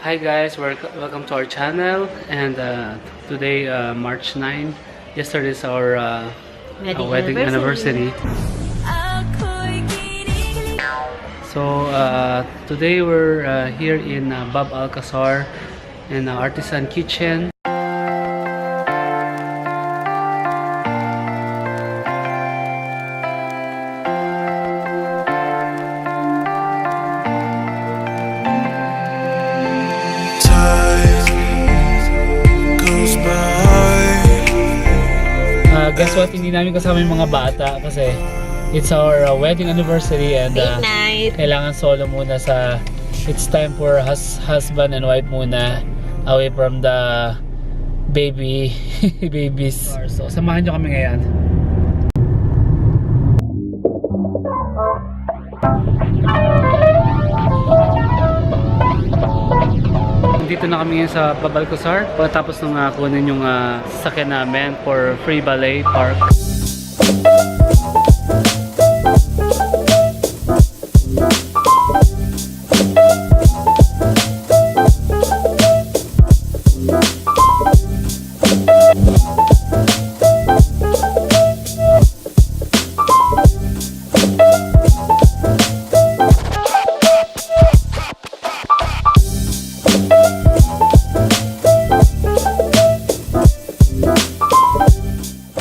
Hi guys, welcome to our channel, and today March 9. Yesterday is our wedding anniversary. So today we're here in Bab Al Qasr in Artisan Kitchen. Guess what? Hindi namin kasama yung mga bata kasi it's our wedding anniversary and kailangan solo muna it's time for husband and wife muna away from the babies. So samahan nyo kami ngayon. Dito na kami ngayon sa Bab Al Qasr pagkatapos nung kunin yung sasakyan namin for free ballet park.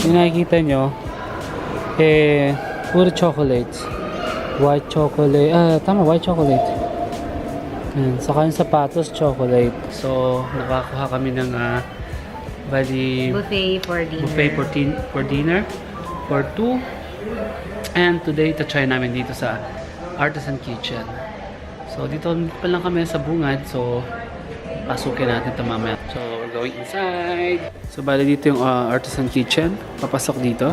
Yung nakikita nyo puro chocolates, white chocolate, white chocolate, and saka yung sapatos chocolate. So nakakuha kami ng buffet for dinner for 2, and today try namin dito sa Artisan Kitchen. So dito pa lang kami sa bungad, so pasukin natin ito mamaya. So we're going inside. So bali dito yung Artisan Kitchen. Papasok dito.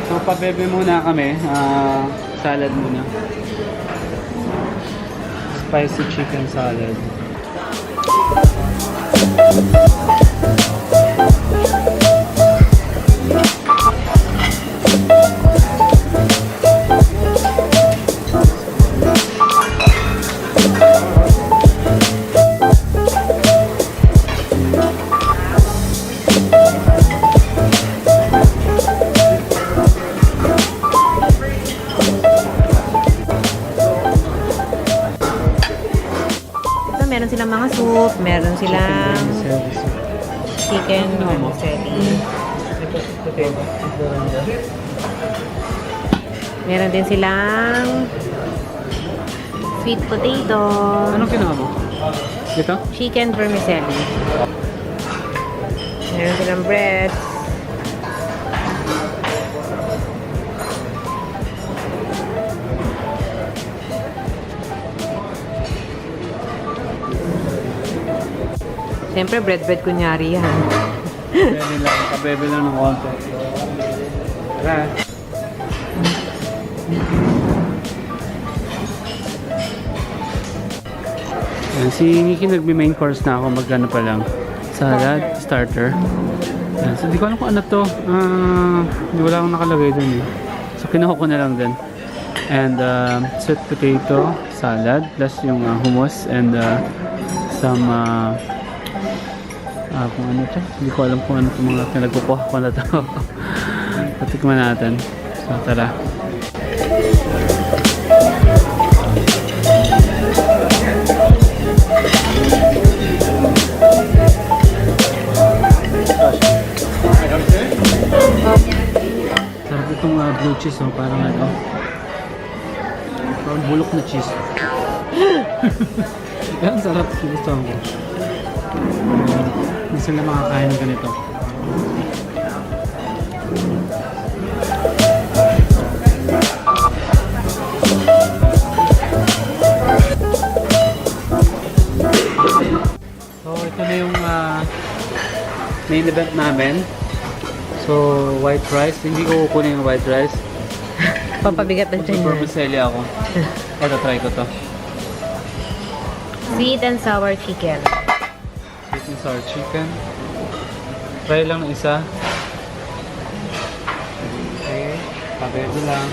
So pabebe muna kami. Salad muna. Spicy chicken salad. Meron silang mga soup, meron silang chicken vermicelli. Meron din silang sweet potato. Anong kinuha mo? Dito? Chicken vermicelli. Meron silang bread. Siyempre, bread kunyari yan. Kabebe lang ng konti. Tara. Si Nikki nagbe-main course na ako, magkano pa lang. Salad, starter. Yan. So, di ko alam kung ano to. Wala akong nakalagay dun eh. So, kinuha ko na lang din. And sweet potato, salad, plus yung hummus and some kung ano ito. Hindi ko alam kung ano itong mga pinagkukuha ko na ito. Patikman natin. So, tara. Sarap itong blue cheese. Parang ano. Parang bulok na cheese. Yan, sarap. Gusto ko. Hindi sila makakain ng ganito. So ito na yung main event namin. So white rice. Hindi ko kukunin yung white rice. Papabigat ng tiyan. Vermicelli ako. Ito, try ko to. Sweet and sour chicken. Sweet and sour chicken. Try lang ng isa. Okay. Pabebe lang.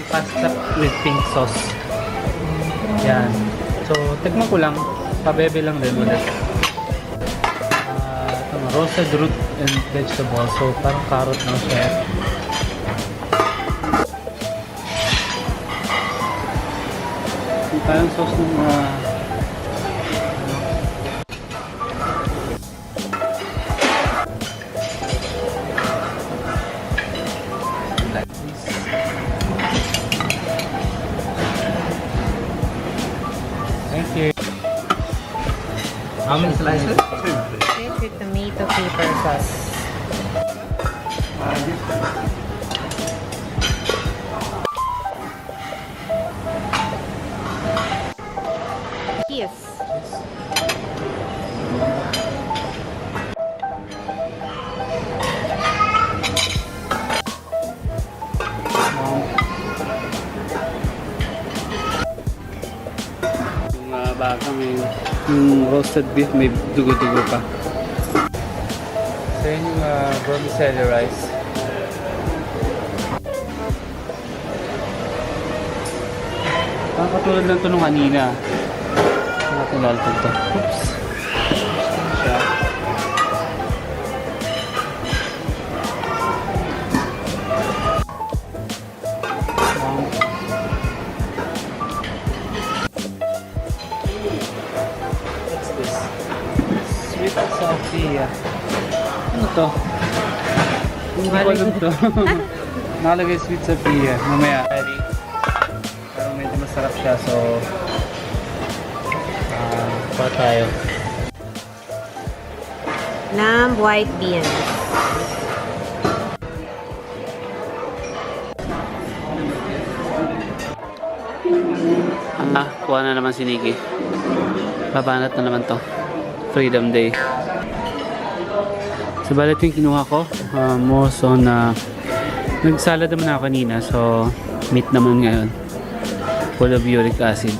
Pasta with pink sauce. Yan. So, tikman ko lang. Pabebe lang din ulit. Roasted root and vegetables. So, parang carrot na siya. Yung tayong sauce ng like this. Thank you. How many slices? Fish with tomato paper sauce. Cheese. Yung baka may roasted beef, may dugo-dugo pa. So yun yung vermicelli rice. Parang katulad lang ito nung kanina. Hindi natin lalapag ito. Oops. Siya. What's this? Sweet Sophia. Ano to? Hindi ko alam to. Nakalagay Sweet Sophia. Mamaya. Ready? Pero medyo masarap siya. So, pa tayo. Lamb white beans. Kuha na naman si Nikki. Babanat na naman to. Freedom Day. So, balit yung kinuha ko. More so na nagsalad naman ako kanina. So, meat naman ngayon. Full of uric acid.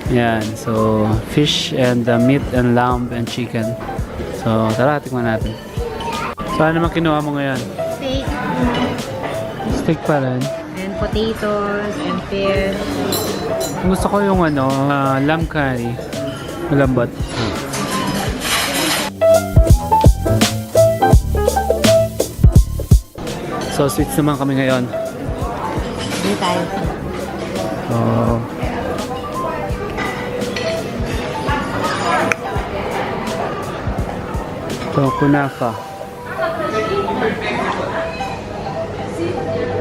Yan. So, fish and meat and lamb and chicken. So, tara, tikman natin. So, ano naman kinuha mo ngayon? Steak. Steak pa rin. And potatoes and fish. Gusto ko yung lamb curry. Malambot. So, sweets naman kami ngayon. Hindi tayo. Oh. Ito, kunafa.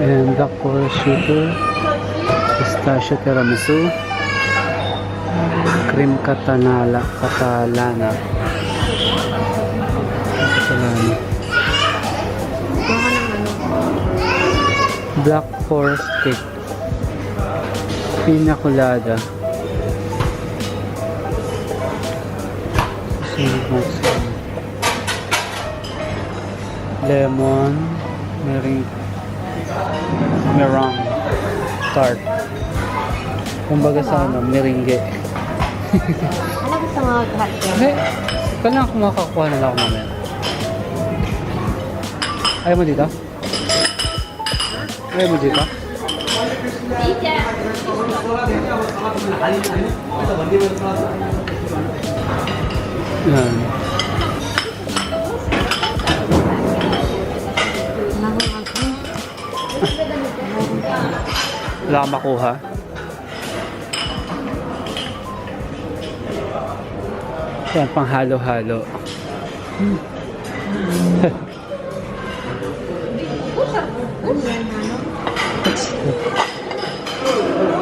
And black forest sugar. Pistachio tiramisu. Cream catalana. Catalana. Baka ng ano. Black forest cake. Pina colada. Lemon. Meringue tart. Kumbaga sa meringue. Ano gusto mo hot cake? Hindi. Kailangan ko makakuha na lang ako mamaya. Ayaw mo dito? Ayaw mo dito? Yan. Wala kang makuha. Yan, pang halo-halo.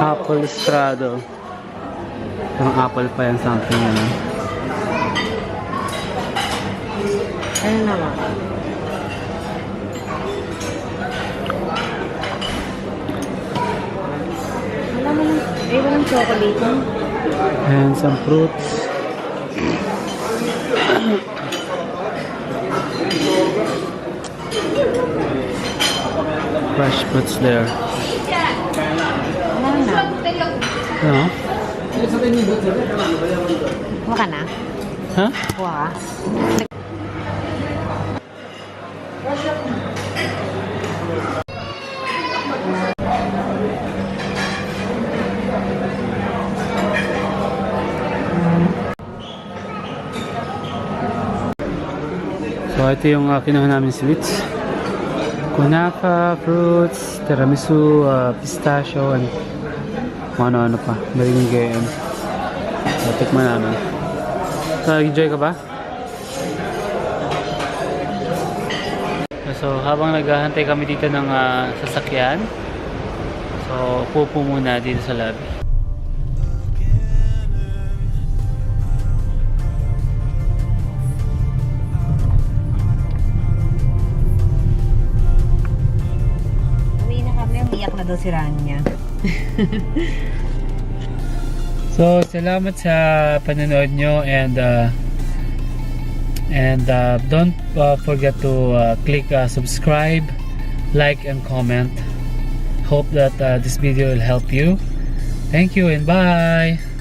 Apple estrado. Parang apple pa yan, something ano. Ano naman? Wala mo lang. Ay, walang chocolate. And some fruits. Fresh fruits there. Ano? Kuha ka na? Ha? Kuha ka? So ito yung kinuha namin sweets. Kunafa, fruits, tiramisu, pistachio, and ano-ano pa. Merengue. So tikman namin. So, enjoy ka ba? So habang naghahantay kami dito ng sasakyan, so pupo muna dito sa lobby. Iyak na daw si Rania. So, salamat sa panonood nyo, and don't forget to click subscribe, like, and comment. Hope that this video will help you. Thank you and bye!